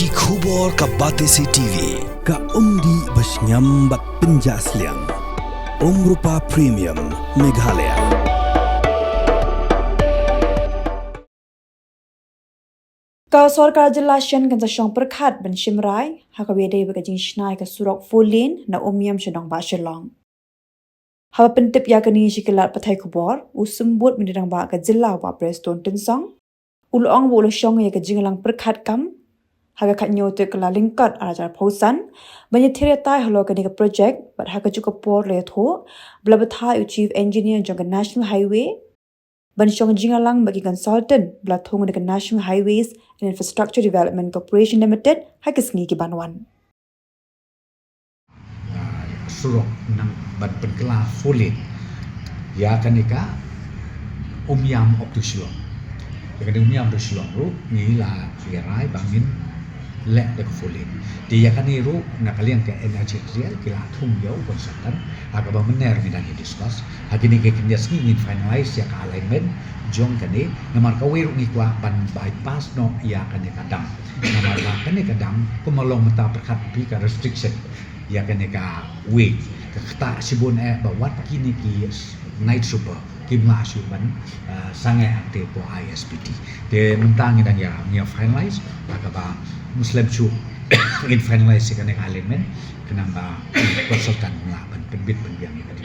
Ki khubor ka Batesi TV ka umdi basnyam bat penjaslian Umrupa Premium Meghalaya. Ka Sarkar Jilla Shan kan Shong Perkhat ban Shimrai hakawede ba jing shnai ka surok folin na umiam shanong ba Shillong. Hawa pentip ya kani shikilat pathai kubor usumbut minirang ba ka Jilla wa Preston Tinsong ulong bo shong ya ka jinglang Perkhat kam haga khatnyo te kala lingkat arajar phosan banya thire tai halo kani ka project but haga chuka por le tho blabatha chief engineer jong national highway ban shong jingalang bagi consultant bla thong ka national highways and infrastructure development corporation limited hakisngi ki banwan surok ng pagkala fulit ya kanika umyam of the Shillong ya kanika umyam of the Shillong ru ni la firai bangin le de fulit di ya kaniru nakalian ke energy real kila thum yo konsultan aga ba mener ni dang discuss hakini ke kinyas ni finalize ya ka alignment jong kani namar ka wiru ni kwa ban bypass no ya kanika dam namar ka kanika dam kumalong mata perkat pi ka restriction ya kanika way kata sibun bawat kini ki night super kimla suban sangai akte po ISPT de mentang dan ya finalize agaba Muslim chu in finalize kan alignment kenamba konsultan ngelaban penbit penbiang ini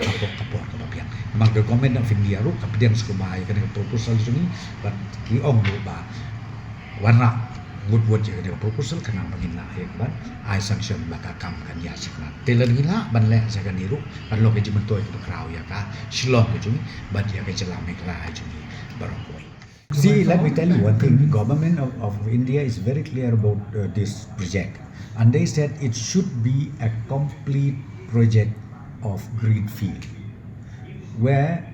kapok kebabian memang ke komen of India ru kapdian sekumai kan proposal sini bat ki ong ba warna wood je kan proposal kenamba ngina ban I sanction baka kam kan ya sikna telan ngila ban le sa kan iru kan lo ke jimentoi ke krau ya ka Shillong ke juni ban ya ke jelame kra juni barokoi. See, let me tell you one thing. The government of India is very clear about this project. And they said it should be a complete project of greenfield, where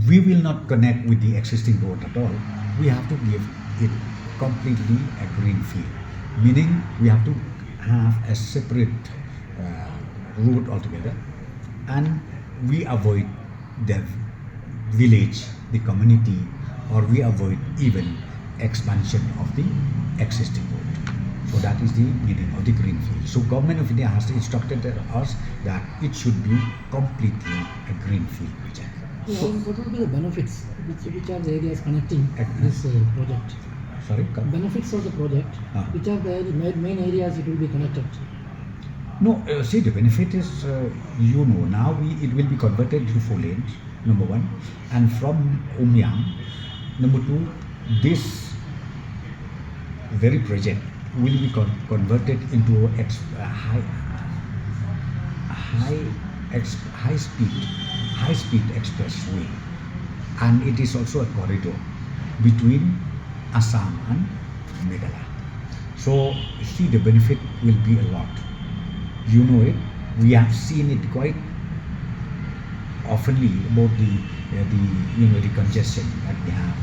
we will not connect with the existing road at all. We have to give it completely a greenfield, meaning we have to have a separate route altogether. And we avoid the village, the community, or we avoid even expansion of the existing road. So that is the meaning of the greenfield. So government of India has instructed us that it should be completely a greenfield project. So what will be the benefits? Which are the areas connecting this project? Sorry? Benefits of the project. Which are the main areas it will be connected? No, see the benefit is, now it will be converted to 4 lanes, number one. And from Umyam, number two, this very project will be converted into a high speed expressway, and it is also a corridor between Assam and Meghalaya. So see, the benefit will be a lot. You know it. We have seen it quite oftenly about the congestion that we have.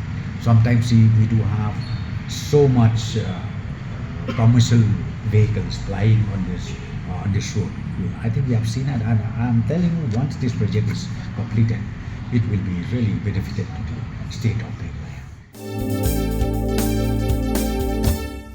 Sometimes we do have so much commercial vehicles flying on this road. I think we have seen it, and I'm telling you, once this project is completed, it will be really benefited to the state of Meghalaya.